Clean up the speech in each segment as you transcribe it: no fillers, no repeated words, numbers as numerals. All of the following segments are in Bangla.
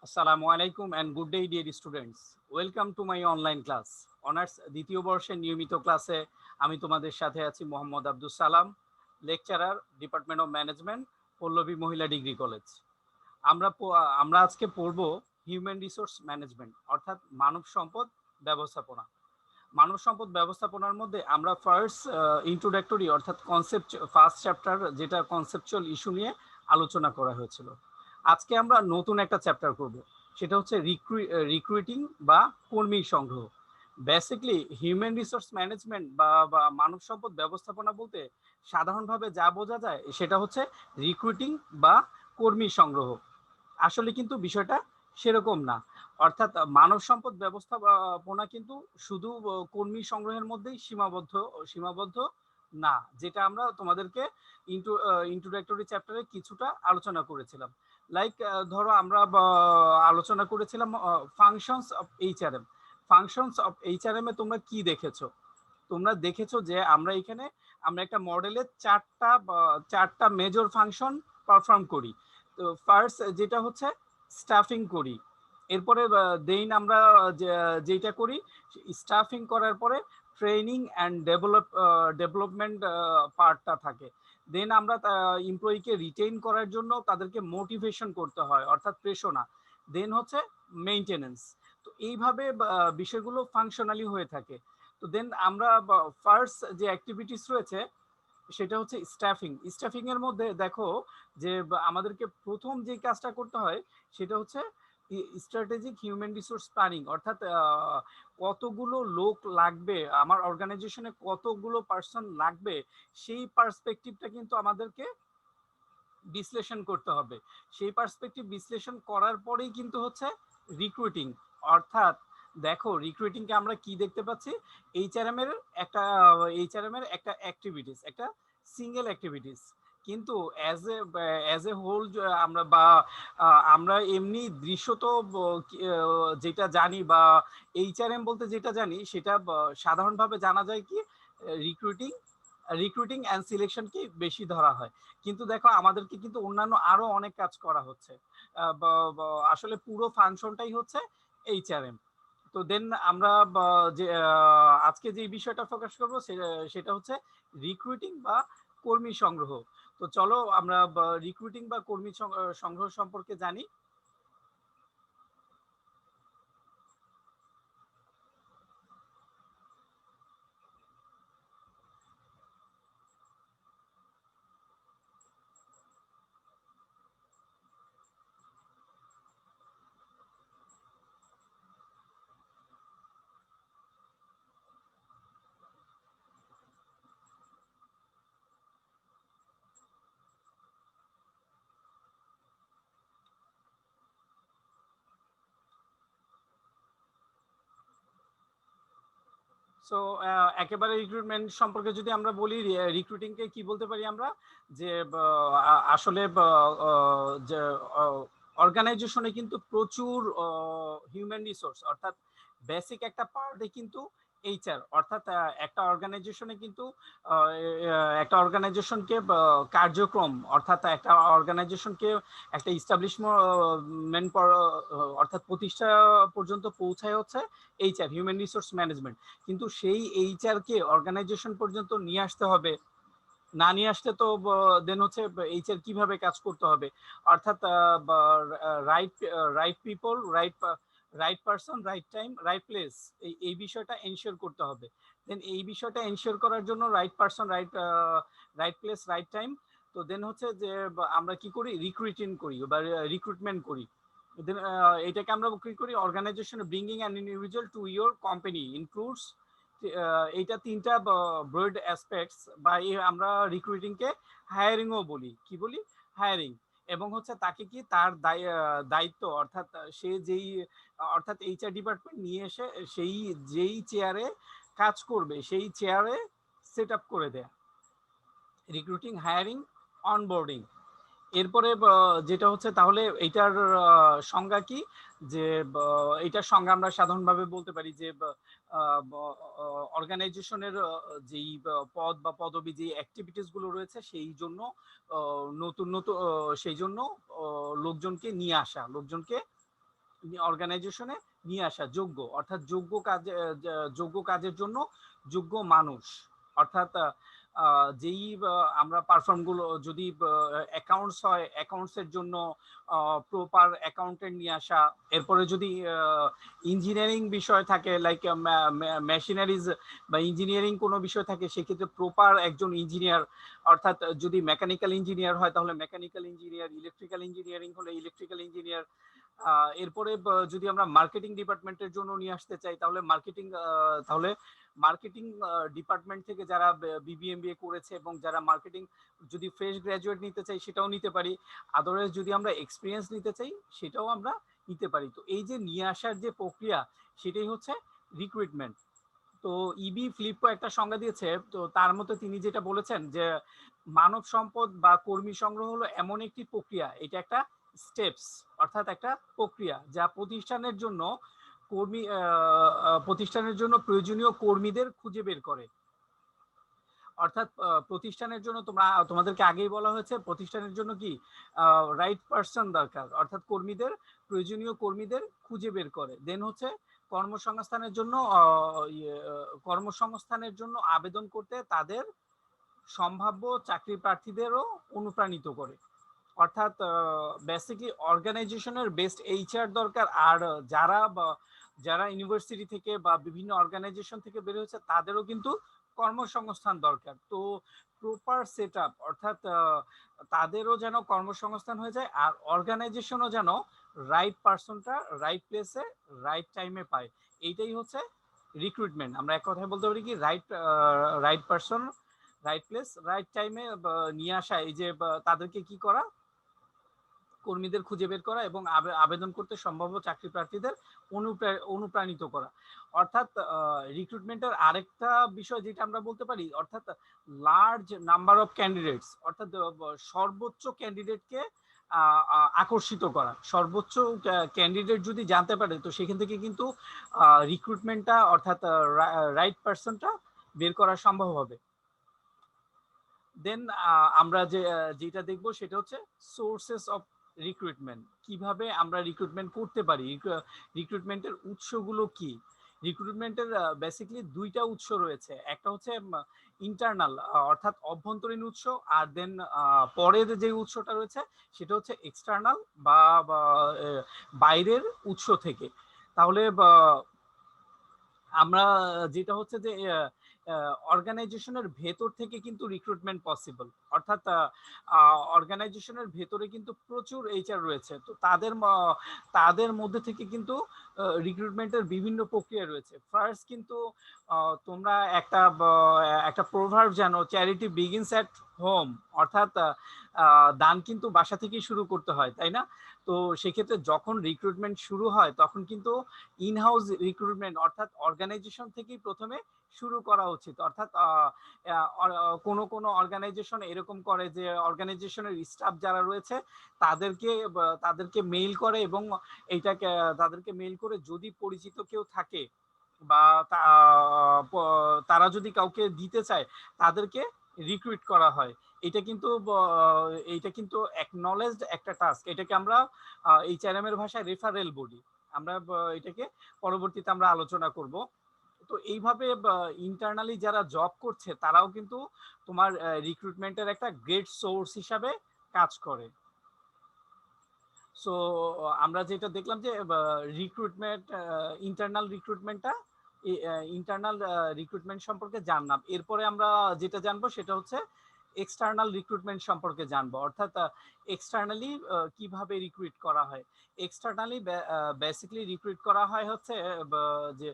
Assalamu alaikum and good day dear students. Welcome to my online class. Honours দ্বিতীয় বর্ষের নিয়মিত ক্লাসে আমি তোমাদের সাথে আছি Mohammad Abdul Salam, lecturer, department of management, Pallabi Mahila degree college. আমরা আজকে পড়ব হিউম্যান রিসোর্স ম্যানেজমেন্ট অর্থাৎ মানব সম্পদ ব্যবস্থাপনা। মানব সম্পদ ব্যবস্থাপনার মধ্যে আমরা ফার্স্ট ইন্ট্রোডাক্টরি অর্থাৎ কনসেপ্ট ফার্স্ট চ্যাপ্টার যেটা কনসেপচুয়াল ইস্যু নিয়ে আলোচনা করা হয়েছিল। আজকে আমরা নতুন একটা চ্যাপ্টার করব, সেটা হচ্ছে রিক্রুইটিং বা কর্মী সংগ্রহ। বেসিকলি হিউম্যান রিসোর্স ম্যানেজমেন্ট বা মানব সম্পদ ব্যবস্থাপনা বলতে সাধারণভাবে যা বোঝা যায় সেটা হচ্ছে রিক্রুইটিং বা কর্মী সংগ্রহ। আসলে কিন্তু বিষয়টা সেরকম না। অর্থাৎ মানব সম্পদ ব্যবস্থাপনা কিন্তু শুধু কর্মী সংগ্রহের মধ্যেই সীমাবদ্ধ না, যেটা আমরা তোমাদেরকে ইন্ট্রোডাক্টরি চ্যাপ্টারে কিছুটা আলোচনা করেছিলাম। লাইক ধরো আমরা আলোচনা করেছিলাম functions of HRM. Functions of HRM এ তোমরা কি দেখেছো? তোমরা দেখেছো যে আমরা এখানে একটা মডেলের চারটা মেজর ফাংশন পারফর্ম করি। তো ফার্স্ট যেটা হচ্ছে স্টাফিং করি, এরপরে দেন আমরা যেটা করি স্টাফিং করার পরে ট্রেনিং অ্যান্ড ডেভেলপমেন্ট পার্টটা থাকে। দেন আমরা এমপ্লয়িকে রিটেইন করার জন্য তাদেরকে মোটিভেশন করতে হয় অর্থাৎ প্রেরণা। দেন হচ্ছে মেইনটেনেন্স। তো এইভাবে বিষয়গুলো ফাংশনালি হয়ে থাকে। তো দেন আমরা ফার্স্ট যে অ্যাক্টিভিটিস রয়েছে সেটা হচ্ছে স্টাফিং এর মধ্যে দেখো যে আমাদেরকে প্রথম যে কাজটা করতে হয় সেটা হচ্ছে স্ট্র্যাটেজিক হিউম্যান রিসোর্স প্ল্যানিং, অর্থাৎ কতগুলো লোক লাগবে আমার অর্গানাইজেশনে, কতগুলো পার্সন লাগবে সেই পার্সপেক্টিভটা কিন্তু আমাদেরকে বিশ্লেষণ করতে হবে। সেই পার্সপেক্টিভ বিশ্লেষণ করার পরেই কিন্তু হচ্ছে রিক্রুটিং। অর্থাৎ দেখো রিক্রুটিংকে আমরা কি দেখতে পাচ্ছি, একটা এইচআরএম এর একটা অ্যাক্টিভিটিস, একটা সিঙ্গেল অ্যাক্টিভিটিস, কিন্তু অ্যাজ এ হোল আমরা এমনি দৃশ্যত যেটা জানি বা এইচআরএম বলতে যেটা জানি সেটা সাধারণভাবে জানা যায় কি রিক্রুটিং রিক্রুটিং অ্যান্ড সিলেকশনকে বেশি ধরা হয়। কিন্তু দেখো আমাদেরকে কিন্তু অন্যান্য আরো অনেক কাজ করা হচ্ছে। আসলে পুরো ফাংশনটাই হচ্ছে এইচআরএম। তো দেন আমরা যে আজকে যে বিষয়টা ফোকাস করবো সেটা হচ্ছে রিক্রুটিং বা কর্মী সংগ্রহ। তো চলো আমরা রিক্রুটিং বা কর্মী সংগ্রহ সম্পর্কে জানি। সো একেবারে রিক্রুটমেন্ট সম্পর্কে যদি আমরা বলি, রিক্রুটিংকে কি বলতে পারি আমরা, যে আসলে যে অর্গানাইজেশনে কিন্তু প্রচুর হিউম্যান রিসোর্স অর্থাৎ বেসিক একটা পার্টে কিন্তু এইচআর, অর্থাৎ একটা অর্গানাইজেশনকে কার্যক্রম অর্থাৎ একটা অর্গানাইজেশনকে একটা ইস্টাবলিশমেন্ট অর্থাৎ প্রতিষ্ঠা পর্যন্ত পৌঁছায় হচ্ছে এইচআর, হিউম্যান রিসোর্স ম্যানেজমেন্ট। কিন্তু সেই এইচআর কে অর্গানাইজেশন পর্যন্ত নিয়ে আসতে হবে, না নিয়ে আসতে তো দেন হচ্ছে এইচআর কিভাবে কাজ করতে হবে, অর্থাৎ right right people right person right time right place, এই বিষয়টা এনশিওর করতে হবে। দেন এই বিষয়টা এনশিওর করার জন্য right person right place right time. তো দেন হচ্ছে যে আমরা কি করি, রিক্রুটিং করি বা রিক্রুটমেন্ট করি। দেন এটাকে আমরা কি করি, organization bringing an individual to your company includes, এইটা তিনটা ব্রড অ্যাসপেক্টস বা আমরা রিক্রুটিংকে হায়ারিংও বলি। কি বলি? হায়ারিং। এবং হচ্ছে তাকে কি তার দায়িত্ব অর্থাৎ সে যেই অর্থাৎ এইচআর ডিপার্টমেন্ট নিয়ে এসে সেই যেই চেয়ারে কাজ করবে সেই চেয়ারে সেট আপ করে দেয়া। Recruiting, hiring, onboarding. এরপরে যেটা হচ্ছে তাহলে এইটার সংজ্ঞা কি, যে এইটার সংজ্ঞা আমরা সাধারণভাবে বলতে পারি যে অর্গানাইজেশনের যেই পদ বা পদবি যে অ্যাক্টিভিটিস গুলো রয়েছে সেই জন্য নতুন নতুন সেই জন্য লোকজনকে নিয়ে আসা, লোকজনকে অর্গানাইজেশনে নিয়ে আসা, যোগ্য অর্থাৎ যোগ্য কাজের জন্য যোগ্য মানুষ, অর্থাৎ যেই আমরা পারফর্মগুলো যদি অ্যাকাউন্টস হয় অ্যাকাউন্টসের জন্য প্রপার অ্যাকাউন্টেন্ট নিয়ে আসা, এরপরে যদি ইঞ্জিনিয়ারিং বিষয় থাকে লাইক মেশিনারিজ বা ইঞ্জিনিয়ারিং কোনো বিষয় থাকে সেক্ষেত্রে প্রপার একজন ইঞ্জিনিয়ার, অর্থাৎ যদি মেকানিক্যাল ইঞ্জিনিয়ার হয় তাহলে মেকানিক্যাল ইঞ্জিনিয়ার, ইলেকট্রিক্যাল ইঞ্জিনিয়ারিং হলে ইলেকট্রিক্যাল ইঞ্জিনিয়ার। এরপরে যদি আমরা মার্কেটিং ডিপার্টমেন্টের জন্য নিয়ে আসতে চাই তাহলে মার্কেটিং ডিপার্টমেন্ট থেকে যারা বিবিএমবিএ করেছে এবং যারা মার্কেটিং যদি ফ্রেশ গ্রাজুয়েট নিতে চাই সেটাও নিতে পারি, আদারওয়াইজ যদি আমরা এক্সপিরিয়েন্স নিতে চাই সেটাও আমরা নিতে পারি। তো এই যে নিয়ে আসার যে প্রক্রিয়া সেটাই হচ্ছে রিক্রুটমেন্ট। তো ইবি ফ্লিপকো একটা সংজ্ঞা দিয়েছে, তো তার মধ্যে তিনি যেটা বলেছেন যে মানব সম্পদ বা কর্মী সংগ্রহ হলো এমন একটি প্রক্রিয়া, এটা একটা স্টেপস অর্থাৎ একটা প্রক্রিয়া যা প্রতিষ্ঠানের জন্য প্রয়োজনীয় কর্মীদের খুঁজে বের করে। অর্থাৎ প্রতিষ্ঠানের জন্য তোমাদেরকে আগেই বলা হয়েছে প্রতিষ্ঠানের জন্য কি রাইট পারসন দরকার, অর্থাৎ প্রয়োজনীয় কর্মীদের খুঁজে বের করে। দেন হচ্ছে কর্মসংস্থানের জন্য আবেদন করতে তাদের সম্ভাব্য চাকরি প্রার্থীদেরও অনুপ্রাণিত করে। অর্থাৎ বেসিকলি অর্গানাইজেশনের বেস্ট এইচআর দরকার, আর যারা ইউনিভার্সিটি থেকে বা বিভিন্ন অর্গানাইজেশন থেকে বের হয়েছে তাদেরও কিন্তু কর্মসংস্থান দরকার। তো প্রপার সেট আপ, অর্থাৎ তাদেরও যেন কর্মসংস্থান হয়ে যায় আর অর্গানাইজেশনও যেন রাইট পারসনটা রাইট প্লেসে রাইট টাইমে পায়, এইটাই হচ্ছে রিক্রুটমেন্ট। আমরা এক কথায় বলতে পারি কি right person right place right টাইমে নিয়ে আসা, এই যে তাদেরকে কি করা, কর্মীদের খুঁজে বের করা এবং আবেদন করতে সম্ভাব্য চাকরি প্রার্থীদের অনুপ্রাণিত করা। অর্থাৎ রিক্রুটমেন্টের আরেকটা বিষয় যেটা আমরা বলতে পারি, অর্থাৎ লার্জ নাম্বার অফ ক্যান্ডিডেটস, অর্থাৎ সর্বোচ্চ ক্যান্ডিডেটকে আকর্ষিত করা। সর্বোচ্চ ক্যান্ডিডেট যদি জানতে পারে তো সেখান থেকে কিন্তু রিক্রুটমেন্টটা অর্থাৎ রাইট পারসনটা বের করা সম্ভব হবে। দেন আমরা যেটা দেখবো সেটা হচ্ছে সোর্সেস অফ রিক্রুটমেন্ট, কিভাবে আমরা রিক্রুটমেন্ট করতে পারি, রিক্রুটমেন্টের উৎসগুলো কি। রিক্রুটমেন্টের বেসিক্যালি দুইটা উৎস রয়েছে, একটা হচ্ছে ইন্টারনাল অর্থাৎ অভ্যন্তরীণ উৎস, আর দেন পরের যে উৎসটা রয়েছে সেটা হচ্ছে এক্সটার্নাল বা বাইরের উৎস থেকে। তাহলে আমরা যেটা হচ্ছে যে অর্গানাইজেশনের ভেতর থেকে কিন্তু রিক্রুটমেন্ট পসিবল, অর্থাৎ অর্গানাইজেশনের ভেতরে কিন্তু প্রচুর এইচআর রয়েছে, তো তাদের মধ্যে থেকে কিন্তু রিক্রুটমেন্টের বিভিন্ন প্রক্রিয়া রয়েছে। ফার্স্ট কিন্তু তোমরা একটা প্রভার্ব জানো, চ্যারিটি বিগিনস অ্যাট হোম, অর্থাৎ দান কিন্তু বাসা থেকেই শুরু করতে হয়, তাই না? তো সেক্ষেত্রে যখন রিক্রুটমেন্ট শুরু হয় তখন কিন্তু ইনহাউস রিক্রুটমেন্ট অর্থাৎ অর্গানাইজেশন থেকেই প্রথমে শুরু করা উচিত। অর্থাৎ কোনো অর্গানাইজেশন এরকম করে যে অর্গানাইজেশনের স্টাফ যারা রয়েছে তাদেরকে মেইল করে এবং তাদেরকে মেইল করে যদি পরিচিত কেউ থাকে বা তারা যদি কাউকে দিতে চায় তাদেরকে রিক্রুইট করা হয়। এটা কিন্তু অ্যাকনলেজড একটা টাস্ক, এটাকে আমরা এইচআরএম এর ভাষায় রেফারেল বলি। আমরা এটাকে পরবর্তীতে আমরা আলোচনা করব। তো এইভাবে ইন্টারনালি যারা জব করছে তারাও কিন্তু তোমার রিক্রুটমেন্টের একটা গ্রেট সোর্স হিসাবে কাজ করে। সো আমরা যেটা দেখলাম যে ইন্টারনাল রিক্রুটমেন্ট সম্পর্কে জানলাম। এরপরে আমরা যেটা জানবো সেটা হচ্ছে এক্সটার্নাল রিক্রুটমেন্ট সম্পর্কে জানবো, অর্থাৎ এক্সটার্নালি কিভাবে রিক্রুইট করা হয়। এক্সটার্নালি বেসিক্যালি রিক্রুইট করা হয় হচ্ছে যে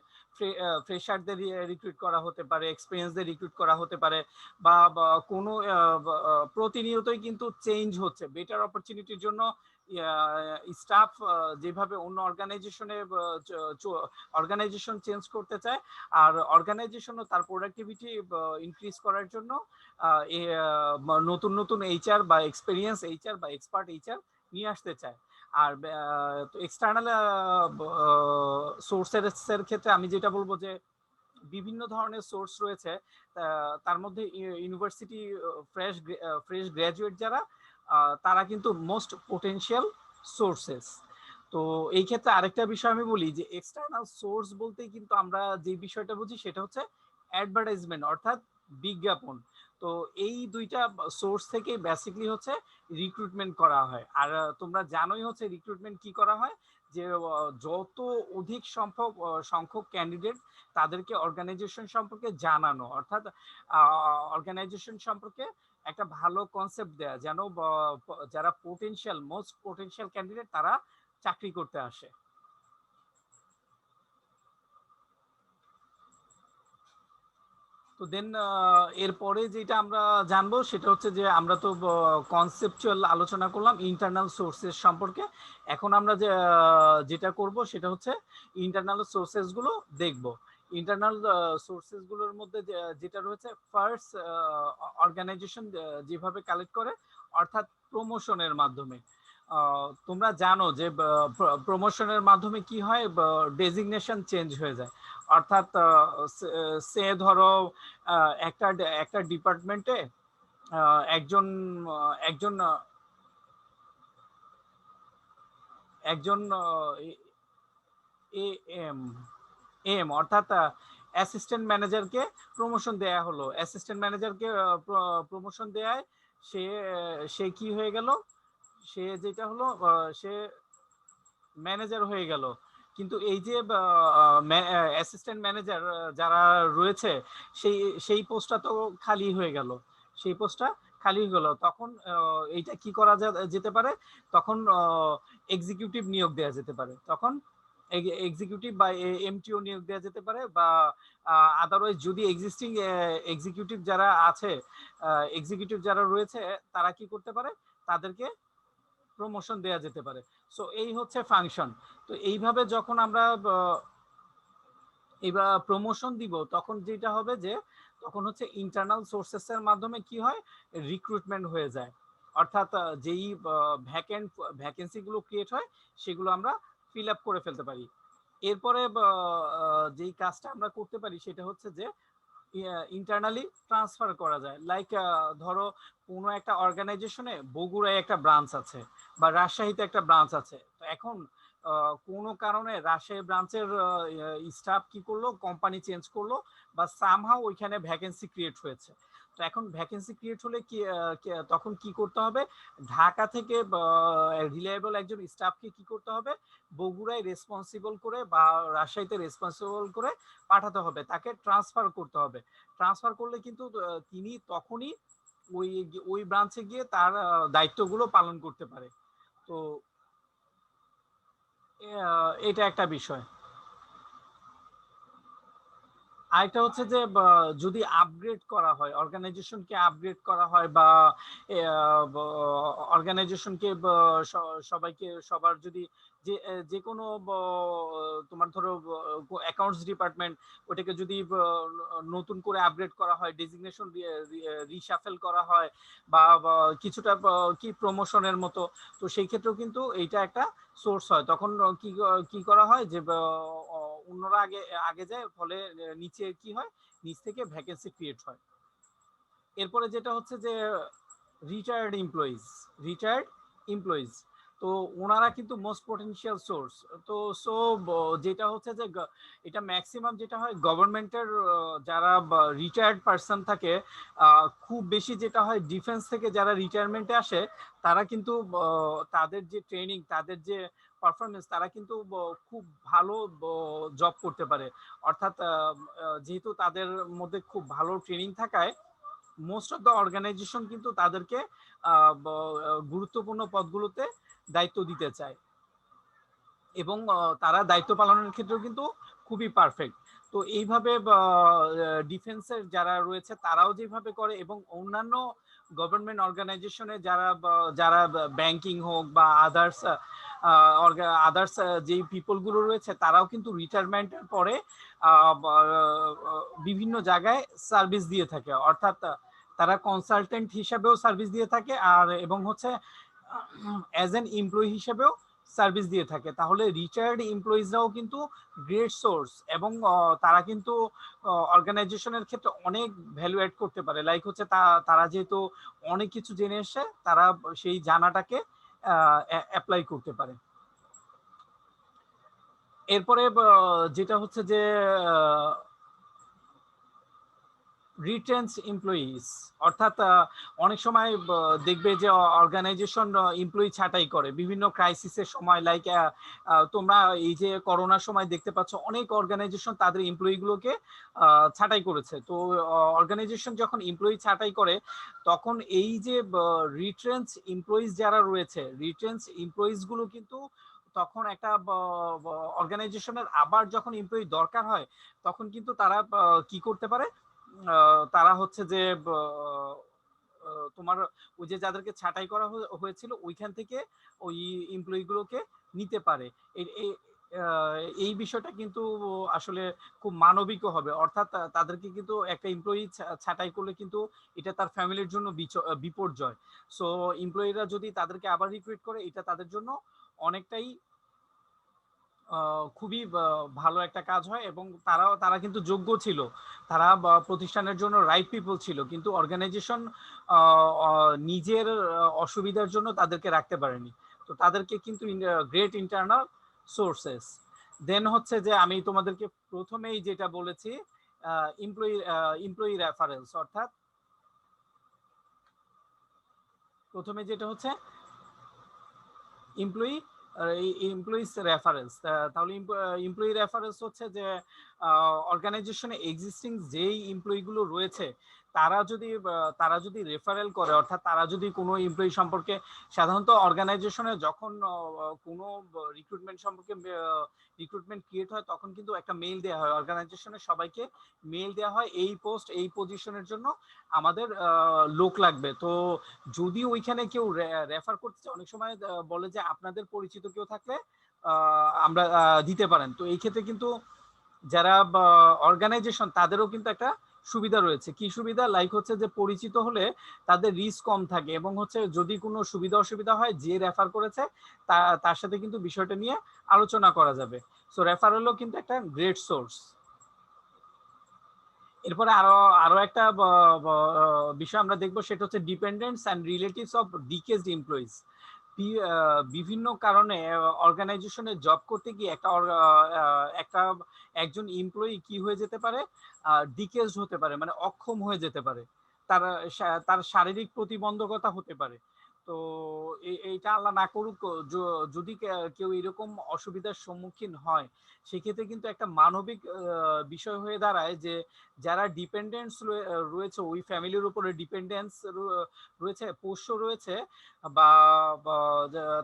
ফ্রেশারদের রিক্রুইট করা হতে পারে, এক্সপিরিয়েন্সদের রিক্রুইট করা হতে পারে, বা কোনো প্রতিনিয়তই কিন্তু চেঞ্জ হচ্ছে বেটার অপরচুনিটির জন্য। স্টাফ যেভাবে অন্য অর্গানাইজেশন চেঞ্জ করতে চায় আর অর্গানাইজেশনও তার প্রোডাক্টিভিটি ইনক্রিজ করার জন্য নতুন নতুন এইচআর বা এক্সপিরিয়েন্স এইচআর বা এক্সপার্ট এইচআর নিয়ে আসতে চায়। আর এক্সটার্নাল সোর্সের ক্ষেত্রে আমি যেটা বলবো যে বিভিন্ন ধরনের সোর্স রয়েছে, তার মধ্যে ইউনিভার্সিটি ফ্রেশ গ্রাজুয়েট যারা তারা কিন্তু মোস্ট পোটেনশিয়াল সোর্সেস। তো এই ক্ষেত্রে আরেকটা বিষয় আমি বলি যে এক্সটার্নাল সোর্স বলতেই কিন্তু আমরা যে বিষয়টা বুঝি সেটা হচ্ছে অ্যাডভার্টাইজমেন্ট অর্থাৎ বিজ্ঞাপন। তো এই দুইটা সোর্স থেকে বেসিক্যালি হচ্ছে রিক্রুটমেন্ট করা হয়। আর তোমরা জানোই হচ্ছে রিক্রুটমেন্ট কি করা হয় যে যত অধিক সংখ্যক ক্যান্ডিডেট তাদেরকে অর্গানাইজেশন সম্পর্কে জানানো, অর্থাৎ অর্গানাইজেশন সম্পর্কে একটা ভালো কনসেপ্ট দেয়া যেন যারা মোস্ট পোটেনশিয়াল ক্যান্ডিডেট তারা চাকরি করতে আসে। তো দেন এরপরে যেটা আমরা জানবো সেটা হচ্ছে যে আমরা তো কনসেপচুয়াল আলোচনা করলাম ইন্টারনাল সোর্সেস সম্পর্কে। এখন আমরা যেটা করব সেটা হচ্ছে ইন্টারনাল সোর্সেস গুলো দেখব। ইন্টারনাল সোর্সেস গুলোর মধ্যে যেটা রয়েছে ফার্স্ট, অর্গানাইজেশন যেভাবে কালেক্ট করে অর্থাৎ প্রমোশনের মাধ্যমে। তোমরা জানো যে প্রমোশনের মাধ্যমে কি হয়, ডেজিগনেশন চেঞ্জ হয়ে যায়। অর্থাৎ সে ধরো একটা একটা ডিপার্টমেন্টে একজন একজন একজন এম এম অর্থাৎ অ্যাসিস্ট্যান্ট ম্যানেজারকে প্রমোশন দেয়া হলো। অ্যাসিস্ট্যান্ট ম্যানেজারকে প্রমোশন দেয়ায় সে সে কি হয়ে গেল, সে যেটা হলো সে ম্যানেজার হয়ে গেল। কিন্তু এই যে অ্যাসিস্ট্যান্ট ম্যানেজার যারা রয়েছে সেই সেই পোস্টটা তো খালি হয়ে গেল, সেই পোস্টটা খালি হয়ে গেল। তখন এইটা কি করা যেতে পারে, তখন এক্সিকিউটিভ নিয়োগ দেওয়া যেতে পারে, তখন এক্সিকিউটিভ বা এমটিও নিয়োগ দেওয়া যেতে পারে, বা আদারওয়াইজ যদি এক্সিস্টিং এক্সিকিউটিভ যারা আছে, এক্সিকিউটিভ যারা রয়েছে তারা কি করতে পারে, তাদেরকে প্রমোশন দেয়া যেতে পারে। সো এই হচ্ছে ফাংশন। তো এইভাবে যখন আমরা এবার প্রমোশন দিব তখন যেটা হবে যে তখন হচ্ছে ইন্টারনাল সোর্সেস এর মাধ্যমে কি হয়, রিক্রুটমেন্ট হয়ে যায়। অর্থাৎ যেই ভ্যাকেন্সি গুলো ক্রিয়েট হয় সেগুলো আমরা ফিল আপ করে ফেলতে পারি। এরপরে যেই কাজটা আমরা করতে পারি সেটা হচ্ছে যে ইন্টারনালি ট্রান্সফার করা যায়। লাইক ধরো কোনো একটা অর্গানাইজেশনে বগুড়ায় একটা ব্রাঞ্চ আছে বা রাজশাহীতে একটা ব্রাঞ্চ আছে। তো এখন কোনো কারণে রাজশাহী ব্রাঞ্চের স্টাফ কি করলো, কোম্পানি চেঞ্জ করলো বা সামহাও ওইখানে ভ্যাকেন্সি ক্রিয়েট হয়েছে। তো এখন ভ্যাকেন্সি ক্রিয়েট হলে কি তখন কি করতে হবে, ঢাকা থেকে রিলায়েবল একজন স্টাফকে কি করতে হবে, বগুড়ায় রেসপন্সিবল করে বা রাজশাহীতে রেসপন্সিবল করে পাঠাতে হবে, তাকে ট্রান্সফার করতে হবে। ট্রান্সফার করলে কিন্তু তিনি তখনই ওই ওই ব্রাঞ্চে গিয়ে তার দায়িত্বগুলো পালন করতে পারে। তো এটা একটা বিষয়। আরেকটা হচ্ছে যে যদি আপগ্রেড করা হয়, অর্গানাইজেশনকে আপগ্রেড করা হয় বা অর্গানাইজেশনকে সবাইকে সবার যদি যে যে কোনো তোমার ধরো অ্যাকাউন্টস ডিপার্টমেন্ট ওটাকে যদি নতুন করে আপগ্রেড করা হয়, ডেজিগনেশন রিশাফেল করা হয় বা কিছুটা কি প্রমোশনের মতো, তো সেই ক্ষেত্রেও কিন্তু এইটা একটা সোর্স হয়। তখন কি কি করা হয় যে অন্যরা আগে আগে যায়, ফলে নিচে কি হয়, নিচ থেকে ভ্যাকেন্সি ক্রিয়েট হয়। এরপরে যেটা হচ্ছে যে রিটায়ার্ড এমপ্লয়িজ, রিটায়ার্ড এমপ্লয়িজ তো ওনারা কিন্তু মোস্ট পটেনশিয়াল সোর্স। তো সো যেটা হচ্ছে যে এটা ম্যাক্সিমাম যেটা হয় গভর্নমেন্টের যারা রিটায়ার্ড পার্সন থাকে, খুব বেশি যেটা হয় ডিফেন্স থেকে যারা রিটায়ারমেন্টে আসে তারা কিন্তু তাদের যে ট্রেনিং, তাদের যে পারফরমেন্স, তারা কিন্তু খুব ভালো জব করতে পারে। অর্থাৎ যেহেতু তাদের মধ্যে খুব ভালো ট্রেনিং থাকায় মোস্ট অফ দ্য অর্গানাইজেশন কিন্তু তাদেরকে গুরুত্বপূর্ণ পদগুলোতে দায়িত্ব দিতে চায় এবং তারা দায়িত্ব পালনের ক্ষেত্রেও কিন্তু খুবই পারফেক্ট। তো এইভাবে ডিফেন্সের যারা রয়েছে তারাও যেভাবে করে এবং অন্যান্য গভর্নমেন্ট অর্গানাইজেশনে যারা যারা ব্যাংকিং হোক বা আদার্স আদার্স যেই পিপলগুলো রয়েছে তারাও কিন্তু রিটায়ারমেন্টের পরে বিভিন্ন জায়গায় সার্ভিস দিয়ে থাকে। অর্থাৎ তারা কনসালটেন্ট হিসাবেও সার্ভিস দিয়ে থাকে আর এবং হচ্ছে অ্যাজ এন এমপ্লয়ি হিসেবেও সার্ভিস দিয়ে থাকে। তাহলে রিটায়ার্ড এমপ্লয়িজরাও কিন্তু গ্রেট সোর্স এবং তারা কিন্তু অর্গানাইজেশনের ক্ষেত্রে অনেক ভ্যালু অ্যাড করতে পারে। লাইক হচ্ছে তারা যেহেতু অনেক কিছু জেনে এসে তারা সেই জানাটাকে অ্যাপ্লাই করতে পারে। এরপরে যেটা হচ্ছে যে রিটেন্স এমপ্লয়িজ, অর্থাৎ অনেক সময় দেখবে যে অর্গানাইজেশন এমপ্লয়ি ছাঁটাই করে বিভিন্ন ক্রাইসিসের সময়, লাইক তোমরা এই যে করোনার সময় দেখতে পাচ্ছ অনেক অর্গানাইজেশন তাদের এমপ্লয়িগুলোকে ছাঁটাই করেছে। তো অর্গানাইজেশন যখন এমপ্লয়ি ছাঁটাই করে তখন এই যে রিটেন্স এমপ্লয়িজ যারা রয়েছে, রিটেন্স এমপ্লয়িজ গুলো কিন্তু তখন একটা অর্গানাইজেশনের আবার যখন এমপ্লয়ি দরকার হয় তখন কিন্তু তারা কি করতে পারে, তারা হচ্ছে যে তোমার ওই যে যাদেরকে ছাঁটাই করা হয়েছিল ওইখান থেকে ওই এমপ্লয়ি গুলোকে নিতে পারে। এই বিষয়টা কিন্তু আসলে খুব মানবিক হবে, অর্থাৎ তাদেরকে কিন্তু একটা এমপ্লয়ি ছাঁটাই করলে কিন্তু এটা তার ফ্যামিলির জন্য বিপর্যয়। সো এমপ্লয়িরা যদি তাদেরকে আবার রিক্রুট করে এটা তাদের জন্য অনেকটাই খুবই ভালো একটা কাজ হয়, এবং তারা কিন্তু যোগ্য ছিল, তারা প্রতিষ্ঠানের জন্য রাইট পিপল ছিল, কিন্তু অর্গানাইজেশন নিজের অসুবিধার জন্য তাদেরকে রাখতে পারেনি। তো তাদেরকে কিন্তু গ্রেট ইন্টারনাল সোর্সেস। দেন হচ্ছে যে আমি তোমাদেরকে প্রথমেই যেটা বলেছি এমপ্লয়ি রেফারেন্স, অর্থাৎ প্রথমে যেটা হচ্ছে এমপ্লয়ি এমপ্লয়িজ রেফারেন্স। তাহলে এমপ্লয়ি রেফারেন্স হচ্ছে যে অর্গানাইজেশনে এক্সিস্টিং যেই এমপ্লয়িগুলো রয়েছে তারা যদি রেফারেল করে, অর্থাৎ তারা যদি কোনো এমপ্লয়ি সম্পর্কে, সাধারণত অর্গানাইজেশনে যখন কোনো রিক্রুটমেন্ট সম্পর্কে রিক্রুটমেন্ট ক্রিয়েট হয় তখন কিন্তু একটা মেইল দেওয়া হয়, অর্গানাইজেশনের সবাইকে মেইল দেওয়া হয় এই পোস্ট এই পজিশনের জন্য আমাদের লোক লাগবে। তো যদি ওইখানে কেউ রেফার করতে চায় অনেক সময় বলে যে আপনাদের পরিচিত কেউ থাকলে আমরা দিতে পারেন। তো এই ক্ষেত্রে কিন্তু যারা অর্গানাইজেশন তাদেরও কিন্তু একটা সুবিধা রয়েছে। কি সুবিধা? লাইক হচ্ছে যে পরিচিত হলে তাদের রিস্ক কম থাকে, এবং হচ্ছে যদি কোনো সুবিধা অসুবিধা হয় যে রেফার করেছে তার সাথে কিন্তু বিষয়টা নিয়ে আলোচনা করা যাবে। সো রেফারেলও কিন্তু একটা গ্রেট সোর্স। এরপরে আরো আরো একটা বিষয় আমরা দেখবো, সেটা হচ্ছে dependents and relatives of deceased employees. বিভিন্ন কারণে অর্গানাইজেশনে জব করতে গিয়ে একটা একজন এমপ্লয়ি কি হয়ে যেতে পারে, ডিকেজড হতে পারে, মানে অক্ষম হয়ে যেতে পারে, তার তার শারীরিক প্রতিবন্ধকতা হতে পারে। তো এইটা আল্লাহ না করুক, যদি কেউ এরকম অসুবিধার সম্মুখীন হয় সেক্ষেত্রে কিন্তু একটা মানবিক বিষয় হয়ে দাঁড়ায় যে যারা ডিপেন্ডেন্টস রয়েছে, ওই ফ্যামিলির উপরে ডিপেন্ডেন্স রয়েছে, পোষ্য রয়েছে, বা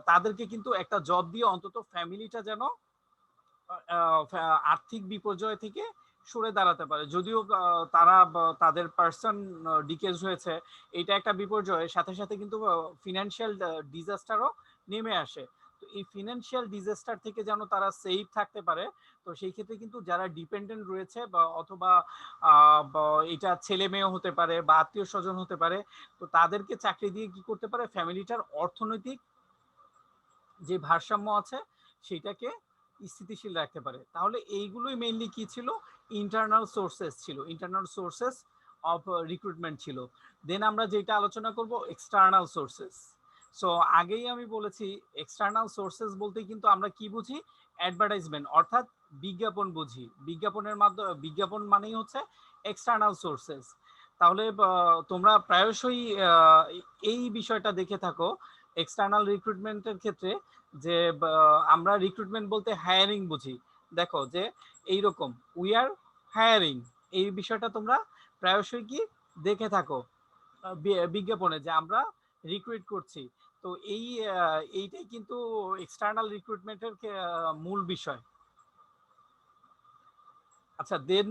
তাদেরকে কিন্তু একটা জব দিয়ে অন্তত ফ্যামিলিটা যেন আর্থিক বিপর্যয় থেকে সরে দাঁড়াতে পারে। যদিও তারা তাদের পার্সন ডিকেজ হয়েছে, এটা একটা বিপর্যয়, সাথে সাথে কিন্তু ফিনান্সিয়াল ডিজাস্টারও নেমে আসে। তো এই ফিনান্সিয়াল ডিজাস্টার থেকে যেন তারা সেফ থাকতে পারে, তো সেই ক্ষেত্রে কিন্তু যারা ডিপেন্ডেন্ট রয়েছে বা অথবা এটা ছেলে মেয়ে হতে পারে বা আত্মীয় স্বজন হতে পারে, তো তাদেরকে চাকরি দিয়ে কি করতে পারে, ফ্যামিলিটার অর্থনৈতিক যে ভারসাম্য আছে সেটাকে স্থিতিশীল রাখতে পারে। তাহলে এইগুলোই মেইনলি কি ছিল, ইন্টারনাল সোর্সেস ছিল, ইন্টারনাল সোর্সেস অফ রিক্রুটমেন্ট ছিল। দেন আমরা যেটা আলোচনা করব এক্সটার্নাল সোর্সেস। সো আগেই আমি বলেছি এক্সটার্নাল সোর্সেস বলতে কিন্তু আমরা কি বুঝি, অ্যাডভার্টাইজমেন্ট, অর্থাৎ বিজ্ঞাপন বুঝি। বিজ্ঞাপনের মাধ্যমে, বিজ্ঞাপন মানেই হচ্ছে এক্সটার্নাল সোর্সেস। তাহলে তোমরা প্রায়শই এই বিষয়টা দেখে থাকো এক্সটার্নাল রিক্রুটমেন্টের ক্ষেত্রে, যে আমরা রিক্রুটমেন্ট বলতে হায়ারিং বুঝি। দেখো যে এইরকম উই আর হায়ারিং, এই বিষয়টা তোমরা প্রায়শই কি দেখে থাকো বিজ্ঞাপনে, যে আমরা রিক্রুট করছি। তো এইটাই কিন্তু এক্সটার্নাল রিক্রুটমেন্টের মূল বিষয়। আচ্ছা, দেন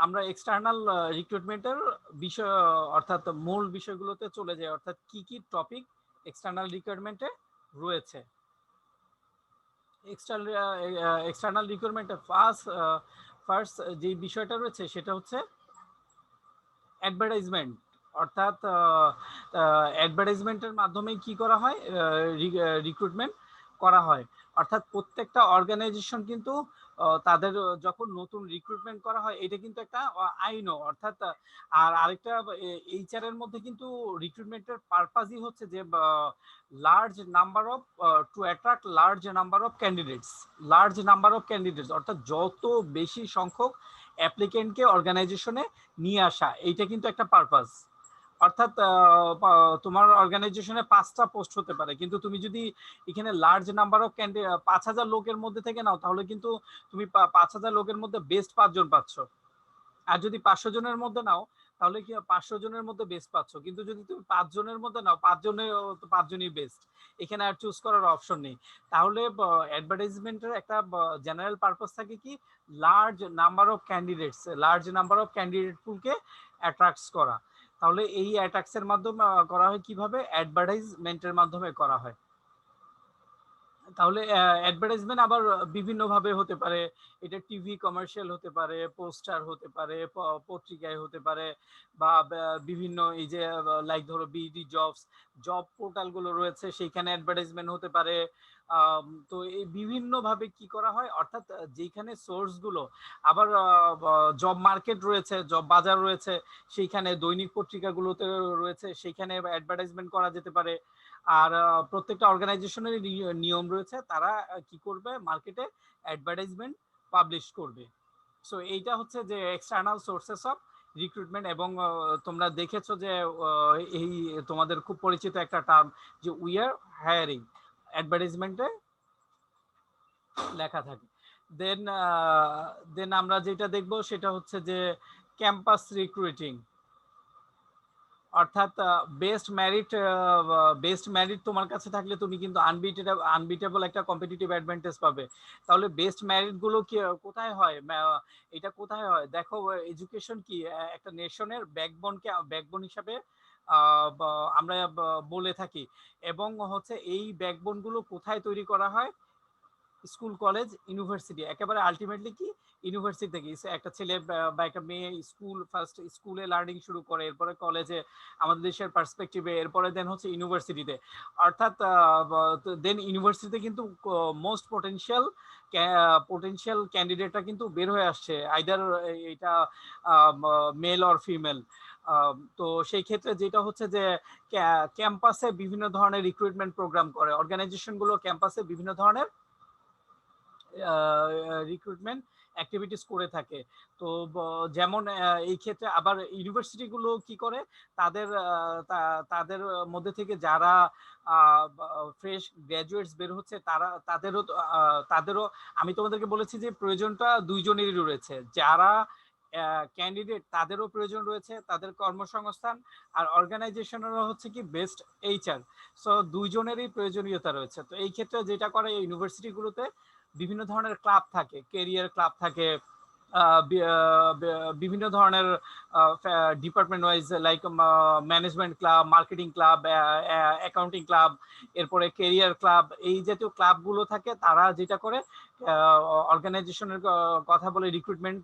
আমরা এক্সটার্নাল রিক্রুটমেন্টের বিষয় অর্থাৎ মূল বিষয়গুলোতে চলে যাই, অর্থাৎ কি কি টপিক এক্সটার্নাল রিক্রুটমেন্টে রয়েছে। এক্সটার্নাল রিক্রুটমেন্টের ফার্স্ট যে বিষয়টা রয়েছে সেটা হচ্ছে অ্যাডভার্টাইজমেন্ট, অর্থাৎ অ্যাডভার্টাইজমেন্টের মাধ্যমে কি করা হয়, রিক্রুটমেন্ট করা হয়। অর্থাৎ প্রত্যেকটা অর্গানাইজেশন কিন্তু তাদের যখন নতুন রিক্রুটমেন্ট করা হয় এটা কিন্তু একটা আইনও, অর্থাৎ আর আরেকটা এইচআর এর মধ্যে কিন্তু রিক্রুটমেন্টের পারপাসই হচ্ছে যে large number of two attract large number of candidates, অর্থাৎ যত বেশি সংখ্যক অ্যাপ্লিকেন্টকে অর্গানাইজেশনে নিয়ে আসা, এইটা কিন্তু একটা পারপাস। অর্থাৎ তোমার অর্গানাইজেশনে 5টা পোস্ট হতে পারে, কিন্তু তুমি যদি এখানে লার্জ নাম্বার অফ 5,000 লোকের মধ্যে থেকে নাও তাহলে কিন্তু তুমি 5,000 লোকের মধ্যে বেস্ট 5 জন পাচ্ছ। আর যদি 500 জনের মধ্যে নাও তাহলে কি 500 জনের মধ্যে বেস্ট পাচ্ছ, কিন্তু যদি তুমি 5 জনের মধ্যে নাও 5 জনই বেস্ট, এখানে আর চুজ করার অপশন নেই। তাহলে অ্যাডভার্টাইজমেন্টের একটা জেনারেল পারপাস থাকে কি, লার্জ নাম্বার অফ ক্যান্ডিডেট পুলকে অ্যাট্রাক্টস করা। তাহলে এই অ্যাট্রাক্টসের মাধ্যমে করা হয় কিভাবে, অ্যাডভার্টাইজমেন্টের মাধ্যমে করা হয়। তাহলে অ্যাডভার্টাইজমেন্ট আবার বিভিন্ন ভাবে হতে পারে, এটা টিভি কমার্শিয়াল হতে পারে, পোস্টার হতে পারে, পত্রিকায় হতে পারে, বা বিভিন্ন এই যে লাইক ধরো বিডি জব পোর্টাল গুলো রয়েছে সেইখানে অ্যাডভার্টাইজমেন্ট হতে পারে। তো এই বিভিন্ন ভাবে কি করা হয়, অর্থাৎ যেখানে সোর্স গুলো, আবার জব মার্কেট রয়েছে, জব বাজার রয়েছে, সেইখানে দৈনিক পত্রিকাগুলোতে রয়েছে, সেইখানে অ্যাডভার্টাইজমেন্ট করা যেতে পারে। আর প্রত্যেকটা অর্গানাইজেশনের নিয়ম রয়েছে, তারা কি করবে, মার্কেটে অ্যাডভার্টাইজমেন্ট পাবলিশ করবে। সো এইটা হচ্ছে যে এক্সটার্নাল সোর্সেস অফ রিক্রুটমেন্ট। এবং তোমরা দেখেছো যে এই তোমাদের খুব পরিচিত একটা টার্ম যে উই আর হায়ারিং, অ্যাডভার্টাইজমেন্টে লেখা থাকে। দেন দেন আমরা যেটা দেখব সেটা হচ্ছে যে ক্যাম্পাস রিক্রুটিং, অর্থাৎ বেস্ট ম্যারিট তোমার কাছে থাকলে তুমি কিন্তু আনবিটেবল একটা কম্পিটিটিভ অ্যাডভান্টেজ পাবে। তাহলে বেস্ট ম্যারিট গুলো কি কোথায় হয়, এটা কোথায় হয় দেখো, এডুকেশন কি একটা নেশনের ব্যাকবোন হিসাবে আমরা বলে থাকি। এবং হচ্ছে এই ব্যাকবোন গুলো কোথায় তৈরি করা হয়, স্কুল কলেজ ইউনিভার্সিটি, একেবারে আলটিমেটলি কি ইউনিভার্সিটি থেকে একটা ছেলে বা একটা মেয়ে ফার্স্ট স্কুলে লার্নিং শুরু করে, এরপরে কলেজে আমাদের দেশের পার্সপেক্টিভে, এরপরে দেন হচ্ছে ইউনিভার্সিটিতে। অর্থাৎ দেন ইউনিভার্সিটিতে কিন্তু মোস্ট পোটেনশিয়াল ক্যান্ডিডেটটা কিন্তু বের হয়ে আসছে, আইদার এটা মেল অর ফিমেল। তো সেই ক্ষেত্রে যেটা হচ্ছে যে ক্যাম্পাসে বিভিন্ন ধরনের রিক্রুটমেন্ট প্রোগ্রাম করে অর্গানাইজেশন গুলো, ক্যাম্পাসে বিভিন্ন ধরনের রিক্রুটমেন্ট অ্যাক্টিভিটিস করে থাকে। তো যেমন এই ক্ষেত্রে আবার ইউনিভার্সিটি গুলো কি করে, তাদের তাদের মধ্যে থেকে যারা ফ্রেশ গ্র্যাজুয়েটস বের হচ্ছে, তাদেরও আমি তোমাদেরকে বলেছি যে প্রয়োজনটা দুইজনেরই রয়েছে, যারা ক্যান্ডিডেট তাদেরও প্রয়োজন রয়েছে, তাদের কর্মসংস্থান, আর অর্গানাইজেশনেরও হচ্ছে কি বেস্ট এইচআর। সো দুইজনেরই প্রয়োজনীয়তা রয়েছে। তো এই ক্ষেত্রে যেটা করে ইউনিভার্সিটিগুলোতে বিভিন্ন ধরনের ক্লাব থাকে, কেরিয়ার ক্লাব থাকে, বিভিন্ন ধরনের department wise like management club, marketing club, accounting club, এরপরে কেরিয়ার ক্লাব, এই জাতীয় ক্লাবগুলো থাকে। তারা যেটা করে অর্গানাইজেশনের কথা বলে রিক্রুটমেন্ট,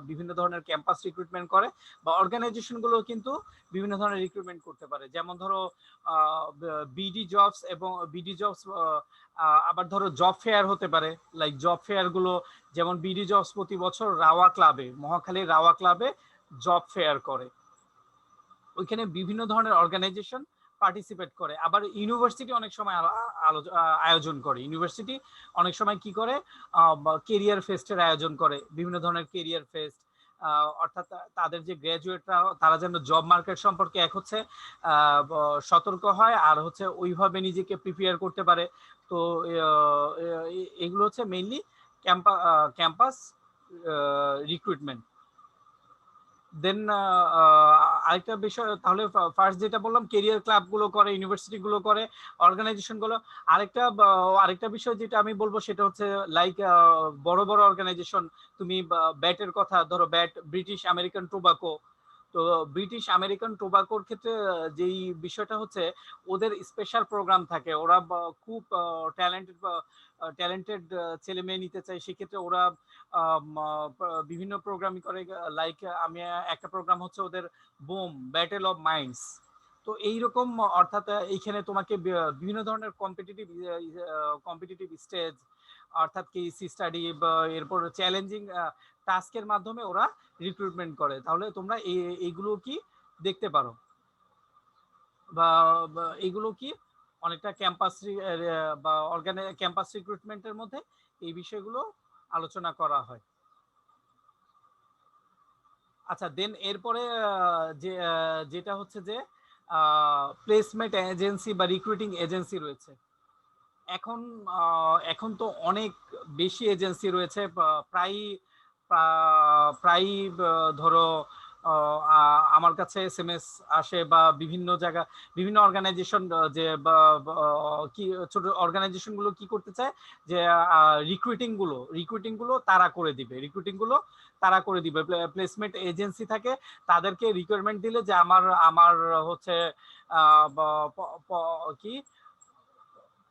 বিভিন্ন ধরনের ক্যাম্পাস রিক্রুটমেন্ট করে, বা অর্গানাইজেশনগুলো কিন্তু বিভিন্ন ধরনের রিক্রুটমেন্ট করতে পারে। যেমন ধরো বিডি জবস, আবার ধরো জব ফেয়ার হতে পারে, লাইক জব ফেয়ার গুলো, যেমন বিডি জবস প্রতি বছর মহাখালীর রাওয়া ক্লাবে জব ফেয়ার করে, ওইখানে বিভিন্ন ধরনের অর্গানাইজেশন পার্টিসিপেট করে। আবার ইউনিভার্সিটি অনেক সময় আয়োজন করে, ইউনিভার্সিটি অনেক সময় কি করে, কেরিয়ার ফেস্টের আয়োজন করে, বিভিন্ন ধরনের কেরিয়ার ফেস্ট, অর্থাৎ তাদের যে গ্র্যাজুয়েটরা তারা যেন জব মার্কেট সম্পর্কে এক হচ্ছে সতর্ক হয়, আর হচ্ছে ওইভাবে নিজেকে প্রিপেয়ার করতে পারে। তো এগুলো হচ্ছে মেইনলি ক্যাম্পাস রিক্রুটমেন্ট। দেন আরেকটা বিষয়, তাহলে ফার্স্ট যেটা বললাম কেরিয়ার ক্লাব গুলো করে, ইউনিভার্সিটি গুলো করে, অর্গানাইজেশন গুলো। আরেকটা বিষয় যেটা আমি বলবো সেটা হচ্ছে লাইক বড় বড় অর্গানাইজেশন, তুমি ব্যাটের কথা ধরো, ব্রিটিশ আমেরিকান টোবাকো। তো ব্রিটিশ আমেরিকান টোবাকোর ক্ষেত্রে যেই বিষয়টা হচ্ছে, ওদের স্পেশাল প্রোগ্রাম থাকে, ওরা খুব ট্যালেন্টেড ছেলে মেয়ে নিতে চায়, সেক্ষেত্রে ওরা বিভিন্ন প্রোগ্রাম করে, লাইক আমি একটা প্রোগ্রাম হচ্ছে ওদের ব্যাটেল অফ মাইন্ডস। তো এইরকম, অর্থাৎ এইখানে তোমাকে বিভিন্ন ধরনের কম্পিটিটিভ স্টেজ, অর্থাৎ কেস স্টাডি বা এরপর চ্যালেঞ্জিং টাস্কের মাধ্যমে ওরা রিক্রুটমেন্ট করে। তাহলে তোমরা এইগুলো কি দেখতে পারো, বা এগুলো কি অনেকটা ক্যাম্পাস বা ক্যাম্পাস রিক্রুটমেন্টের মধ্যে এই বিষয়গুলো আলোচনা করা হয়। আচ্ছা, দেন এরপরে যেটা হচ্ছে যে প্লেসমেন্ট এজেন্সি বা রিক্রুটিং এজেন্সি রয়েছে। এখন এখন তো অনেক বেশি এজেন্সি রয়েছে, প্রায় প্রায় ধরো আমার কাছে এসএমএস আসে বা বিভিন্ন জায়গা বিভিন্ন অর্গানাইজেশন যে কি ছোট অর্গানাইজেশন গুলো কি করতে চায় যে রিক্রুটিং গুলো তারা করে দিবে প্লেসমেন্ট এজেন্সি থাকে, তাদেরকে রিকোয়ারমেন্ট দিলে যে আমার আমার হচ্ছে কি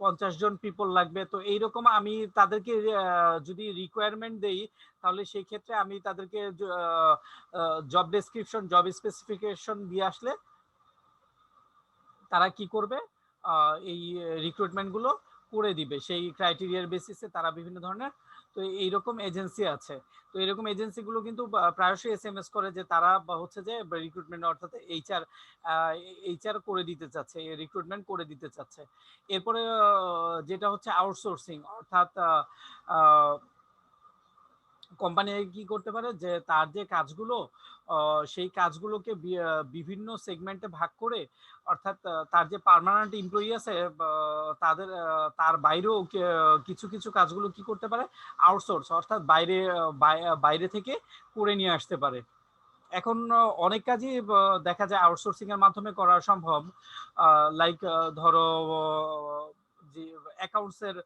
50 জন পিপল লাগবে, তো এইরকম আমি তাদেরকে যদি রিকোয়ারমেন্ট দেই, তাহলে সেই ক্ষেত্রে আমি তাদেরকে জব ডেসক্রিপশন জব স্পেসিফিকেশন দিয়ে আসলে তারা কি করবে, এই রিক্রুটমেন্ট গুলো করে দিবে সেই ক্রাইটেরিয়ার বেসিসে। তারা বিভিন্ন ধরনের, তো এইরকম এজেন্সি আছে। তো এরকম এজেন্সি গুলো কিন্তু প্রায়শই এসএমএস করে যে তারা হচ্ছে যে রিক্রুটমেন্ট অর্থাৎ এইচআর করে দিতে চাচ্ছে, রিক্রুটমেন্ট করে দিতে চাচ্ছে। এরপরে যেটা হচ্ছে আউটসোর্সিং, অর্থাৎ কোম্পানি কি করতে পারে যে তার যে কাজগুলো সেই কাজগুলোকে বিভিন্ন সেগমেন্টে ভাগ করে, অর্থাৎ তার যে পার্মানেন্ট এমপ্লয়ি আছে তাদের তার বাইরেও কিছু কিছু কাজগুলো কি করতে পারে আউটসোর্স, অর্থাৎ বাইরে থেকে করে নিয়ে আসতে পারে। এখন অনেক কাজই দেখা যায় আউটসোর্সিং এর মাধ্যমে করা সম্ভব। লাইক ধরো যে অ্যাকাউন্টস এর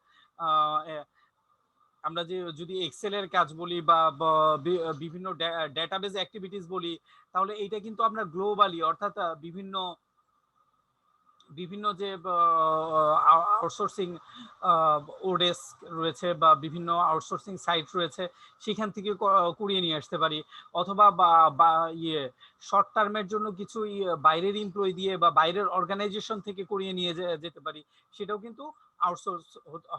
আমরা যে যদি এক্সেল এর কাজ বলি বা বিভিন্ন ডেটাবেজ অ্যাক্টিভিটিস বলি, তাহলে এইটা কিন্তু আমরা গ্লোবালি, অর্থাৎ বিভিন্ন বিভিন্ন যে আউটসোর্সিং ওডেস্ক রয়েছে বা বিভিন্ন আউটসোর্সিং সাইট রয়েছে, সেখান থেকে কুড়িয়ে নিয়ে আসতে পারি। অথবা বা শর্ট টার্মের জন্য কিছু বাইরের এমপ্লয়ি দিয়ে বা বাইরের অর্গানাইজেশন থেকে কুড়িয়ে নিয়ে যেতে পারি, সেটাও কিন্তু আউটসোর্স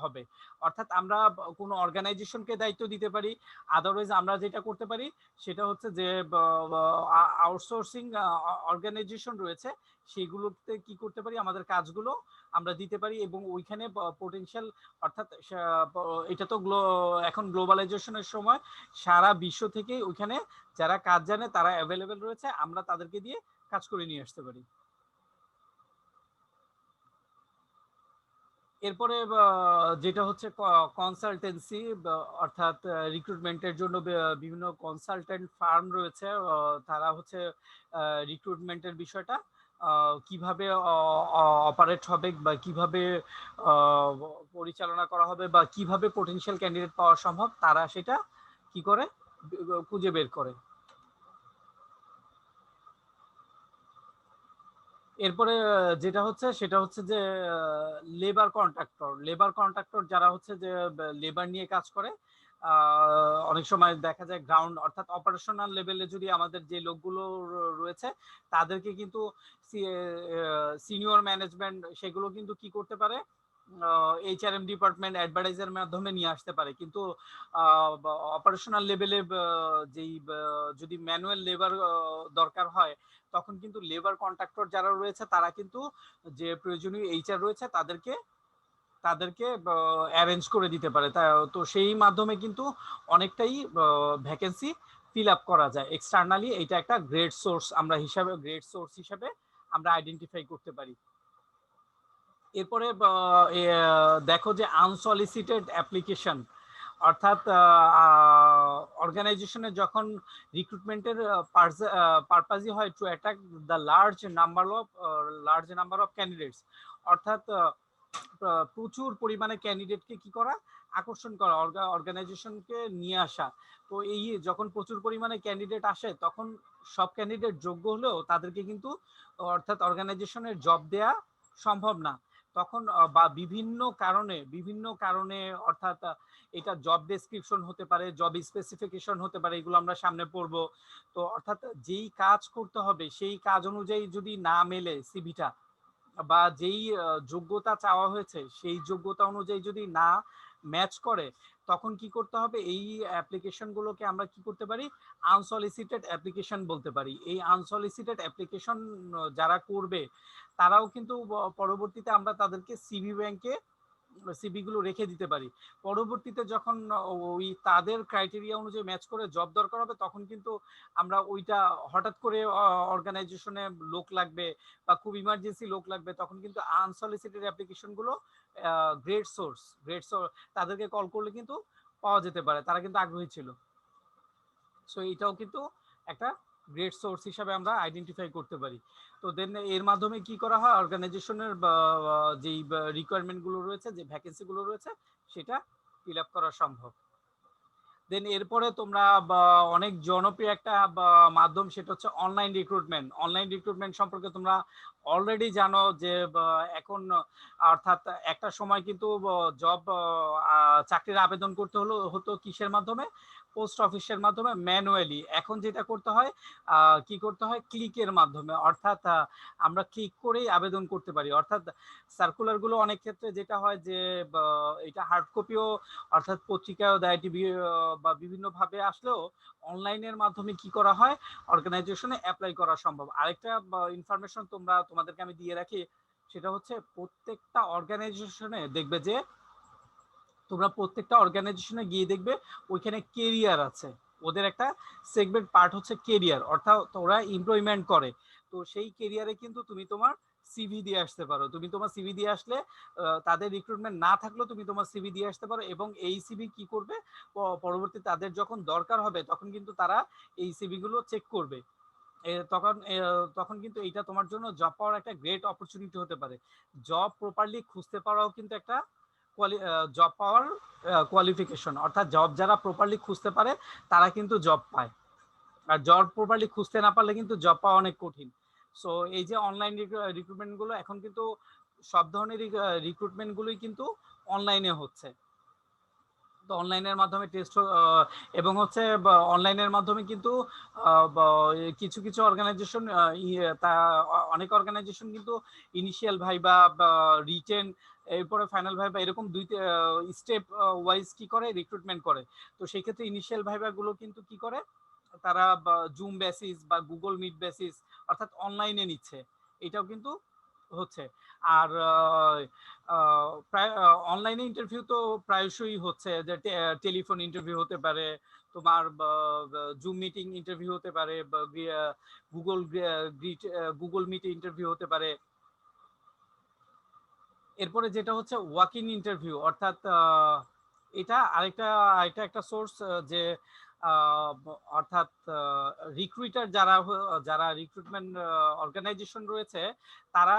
হবে। অর্থাৎ আমরা কোনো অর্গানাইজেশনকে দায়িত্ব দিতে পারি। আদারওয়াইজ আমরা যেটা করতে পারি সেটা হচ্ছে যে আউটসোর্সিং অর্গানাইজেশন রয়েছে, সেগুলোতে কি করতে পারি আমাদের কাজগুলো আমরা দিতে পারি, এবং ওইখানে পোটেনশিয়াল, অর্থাৎ এটা তো এখন গ্লোবালাইজেশনের সময় সারা বিশ্ব থেকে ওইখানে যারা কাজ জানে তারা অ্যাভেলেবেল রয়েছে, আমরা তাদেরকে দিয়ে কাজ করে নিয়ে আসতে পারি। এরপরে যেটা হচ্ছে কনসালটেন্সি, অর্থাৎ রিক্রুটমেন্টের জন্য বিভিন্ন কনসালটেন্ট ফার্ম রয়েছে, তারা হচ্ছে রিক্রুটমেন্টের বিষয়টা কিভাবে অপারেট হবে বা কিভাবে পরিচালনা করা হবে বা কিভাবে পোটেনশিয়াল ক্যান্ডিডেট পাওয়া সম্ভব, তারা সেটা কি করে খুঁজে বের করে। এরপরে যেটা হচ্ছে সেটা হচ্ছে যে লেবার কন্ট্রাক্টর যারা হচ্ছে যে লেবার নিয়ে কাজ করে, অনেক সময় দেখা যায় গ্রাউন্ড, অর্থাৎ অপারেশনাল লেভেলে যদি আমাদের যে লোকগুলো রয়েছে তাদেরকে কিন্তু সিনিয়র ম্যানেজমেন্ট সেগুলো কিন্তু কি করতে পারে, এইচআরএম ডিপার্টমেন্ট অ্যাডভার্টাইজের মাধ্যমে নিয়ে আসতে পারে। কিন্তু অপারেশনাল লেভেলে যেই যদি ম্যানুয়াল লেবার দরকার হয়, তখন কিন্তু লেবার কন্ট্রাক্টর যারা রয়েছে তারা কিন্তু যে প্রয়োজনীয় এইচআর রয়েছে তাদেরকে তাদেরকে অ্যারেঞ্জ করে দিতে পারে। তো সেই মাধ্যমে কিন্তু অনেকটাই ভ্যাকেন্সি ফিল আপ করা যায় এক্সটার্নালি। এটা একটা গ্রেড সোর্স হিসাবে আমরা আইডেন্টিফাই করতে পারি। এরপরে দেখো যে আনসলিসিটেড অ্যাপ্লিকেশন, অর্থাৎ অর্গানাইজেশনে যখন রিক্রুটমেন্টের পারপাসই হয় two attract the large number of candidates, অর্থাৎ প্রচুর পরিমাণে ক্যান্ডিডেটকে কি করা, আকর্ষণ করা, অর্গানাইজেশনকে নিয়ে আসা। তো এই যখন প্রচুর পরিমাণে ক্যান্ডিডেট আসে, তখন সব ক্যান্ডিডেট যোগ্য হলেও তাদেরকে কিন্তু, অর্থাৎ অর্গানাইজেশনের জব দেয়া সম্ভব না। তখন বা বিভিন্ন কারণে অর্থাৎ এটা জব ডেসক্রিপশন হতে পারে, জব স্পেসিফিকেশন হতে পারে, এগুলো আমরা সামনে পড়বো। তো অর্থাৎ যেই কাজ করতে হবে সেই কাজ অনুযায়ী যদি না মেলে সিভিটা, বা যেই যোগ্যতা চাওয়া হয়েছে সেই যোগ্যতা অনুযায়ী যদি না ম্যাচ করে, তখন কি করতে হবে, এই অ্যাপ্লিকেশনগুলোকে আমরা কি করতে পারি, আনসলিসিটেড অ্যাপ্লিকেশন বলতে পারি। এই আনসলিসিটেড অ্যাপ্লিকেশন যারা করবে তারাও কিন্তু পরবর্তীতে আমরা তাদেরকে সিভি ব্যাংকে সিভি গুলো রেখে দিতে পারি। পরবর্তীতে যখন ওই তাদের ক্রাইটেরিয়া অনুযায়ী ম্যাচ করে জব দরকার হবে, তখন কিন্তু আমরা ওইটা হঠাৎ করে অর্গানাইজেশনে লোক লাগবে বা খুব ইমার্জেন্সি লোক লাগবে, তখন কিন্তু আনসলিসিটেড অ্যাপ্লিকেশন গুলো গ্রেট সোর্স তাদেরকে কল করলে কিন্তু পাওয়া যেতে পারে, তারা কিন্তু আগ্রহী ছিল। সো এটাও কিন্তু একটা গ্রেট সোর্স হিসাবে আমরা আইডেন্টিফাই করতে পারি। তো দেন এর মাধ্যমে কি করা হয়, অর্গানাইজেশনের যেই রিকোয়ারমেন্ট গুলো রয়েছে, যে ভ্যাকেন্সি গুলো রয়েছে, সেটা ফিল আপ করা সম্ভব। দেন এরপরে তোমরা অনেক জনপ্রিয় একটা মাধ্যম, সেটা হচ্ছে অনলাইন রিক্রুটমেন্ট। অনলাইন রিক্রুটমেন্ট সম্পর্কে তোমরা অলরেডি জানো যে এখন অর্থাৎ একটা সময় কিন্তু জব চাকরির আবেদন করতে হতো কিসের মাধ্যমে, পোস্ট অফিসের মাধ্যমে ম্যানুয়ালি। এখন যেটা করতে হয়, কি করতে হয়, ক্লিকের মাধ্যমে, অর্থাৎ আমরা ক্লিক করেই আবেদন করতে পারি। অর্থাৎ সার্কুলার গুলো অনেক ক্ষেত্রে যেটা হয় যে এটা হার্ড কপিও অর্থাৎ পত্রিকায়ও দেয়, টিভি বা বিভিন্ন ভাবে আসলেও অনলাইনের মাধ্যমে কি করা হয়, অর্গানাইজেশনে অ্যাপ্লাই করা সম্ভব। আরেকটা ইনফরমেশন তোমাদেরকে আমি দিয়ে রাখি, সেটা হচ্ছে প্রত্যেকটা অর্গানাইজেশনে দেখবে যে তোমরা প্রত্যেকটা অর্গানাইজেশনে গিয়ে দেখবে ওইখানে কেরিয়ার আছে, ওদের একটা সেগমেন্ট পার্ট হচ্ছে কেরিয়ার, অর্থাৎ ওরা এমপ্লয়মেন্ট করে। তো সেই কেরিয়ারে কিন্তু তুমি তোমার সিভি দিয়ে আসতে পারো। তুমি তোমার সিভি দিয়ে আসলে তাদের রিক্রুটমেন্ট না থাকলেও তুমি তোমার সিভি দিয়ে আসতে পারো, এবং এই সিভি কি করবে, পরবর্তী তাদের যখন দরকার হবে তখন কিন্তু তারা এই সিভি গুলো চেক করবে। তখন কিন্তু এটা তোমার জন্য জব পাওয়ার একটা গ্রেট অপরচুনিটি হতে পারে। জব প্রপারলি খুঁজতে পারাও কিন্তু একটা জব পাওয়ার কোয়ালিফিকেশন, অর্থাৎ জব যারা প্রপারলি খুঁজতে পারে তারা কিন্তু জব পায়, আর জব প্রপারলি খুঁজতে না পারলে কিন্তু জব পাওয়া অনেক কঠিন। সো এই যে অনলাইন রিক্রুটমেন্ট গুলো, এখন কিন্তু সব ধরনের রিক্রুটমেন্ট গুলোই কিন্তু অনলাইনে হচ্ছে। তো অনলাইনের মাধ্যমে টেস্ট এবং হচ্ছে অনলাইনের মাধ্যমে কিন্তু কিছু কিছু অর্গানাইজেশন, তা অনেক অর্গানাইজেশন কিন্তু ইনিশিয়াল ভাইবা বা রিটেন, এরপরে ফাইনাল ভাইবা, এরকম দুই স্টেপ ওয়াইজ কি করে রিক্রুটমেন্ট করে। তো সেই ক্ষেত্রে ইনিশিয়াল ভাইবা গুলো কিন্তু কি করে, তারা জুম বেসিস বা গুগল মিট বেসিস, অর্থাৎ অনলাইনে নিচ্ছে, এটাও কিন্তু হচ্ছে। আর প্রায় অনলাইনে ইন্টারভিউ তো প্রায়শই হচ্ছে, যে টেলিফোন ইন্টারভিউ হতে পারে, তোমার জুম মিটিং ইন্টারভিউ হতে পারে, গুগল গুগল মিটে ইন্টারভিউ হতে পারে। এরপরে যেটা হচ্ছে ওয়াক ইন ইন্টারভিউ, অর্থাৎ এটা আরেকটা আরেকটা একটা সোর্স, যে অর্থাৎ রিক্রুইটার যারা যারা রিক্রুটমেন্ট অর্গানাইজেশন রয়েছে, তারা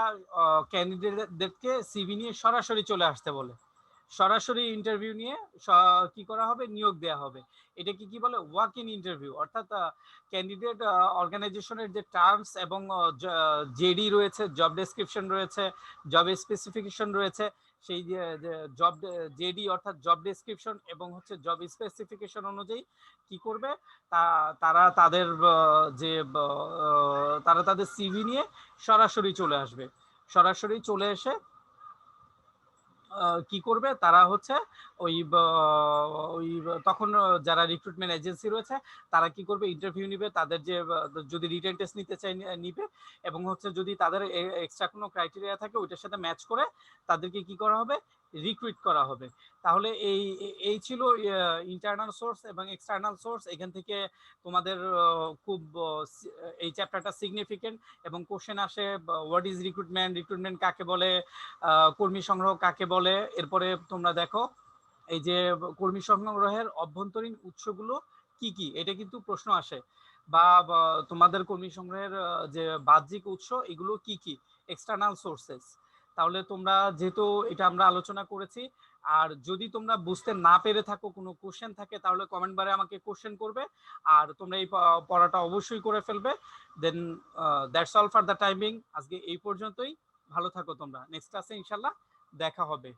ক্যান্ডিডেটদেরকে সিভি নিয়ে সরাসরি চলে আসতে বলে, সরাসরি ইন্টারভিউ নিয়ে কি করা হবে, নিয়োগ দেওয়া হবে। এটাকে কি বলে, ওয়াক ইন ইন্টারভিউ। অর্থাৎ ক্যান্ডিডেট অর্গানাইজেশনের যে টার্মস এবং জেডি রয়েছে, জব ডেসক্রিপশন রয়েছে, জব স্পেসিফিকেশন রয়েছে, সেই জব জেডি অর্থাৎ জব ডেসক্রিপশন এবং হচ্ছে জব স্পেসিফিকেশন অনুযায়ী কি করবে, তারা তাদের যে তারা তাদের সিভি নিয়ে সরাসরি চলে আসবে। সরাসরি চলে এসে কি করবে, তারা হচ্ছে ওই ওই তখন যারা রিক্রুটমেন্ট এজেন্সি রয়েছে তারা কি করবে, ইন্টারভিউ নিবে, তাদের যে যদি রিটেন টেস্ট নিতে চাই নিবে, এবং হচ্ছে যদি তাদের এক্সট্রা কোনো ক্রাইটেরিয়া থাকে ওইটার সাথে ম্যাচ করে তাদেরকে কি করা হবে, রিক্রুইট করা হবে। তাহলে এই ছিল ইন্টারনাল সোর্স এবং এক্সটার্নাল সোর্স। এখান থেকে তোমাদের খুব এই চ্যাপ্টারটা সিগনিফিকেন্ট, এবং কোশ্চেন আসে, হোয়াট ইজ রিক্রুটমেন্ট, রিক্রুটমেন্ট কাকে বলে, কর্মী সংগ্রহ কাকে বলে। এরপরে তোমরা দেখো এই যে কর্মী সংগ্রহের অভ্যন্তরীণ উৎসগুলো কি কি, এটা কিন্তু প্রশ্ন আসে, বা তোমাদের কর্মী সংগ্রহের যে বাহ্যিক উৎস এগুলো কি কি, এক্সটার্নাল সোর্সেস। তাহলে তোমরা যেহেতু এটা আমরা আলোচনা করেছি, আর যদি তোমরা বুঝতে না পেরে থাকো, কোনো কোশ্চেন থাকে, তাহলে কমেন্ট বারে আমাকে কোশ্চেন করবে, আর তোমরা এই পড়াটা অবশ্যই করে ফেলবে। Then that's all for the timing. আজকে এই পর্যন্তই। ভালো থাকো তোমরা, নেক্সট ক্লাসে ইনশাল্লাহ দেখা হবে।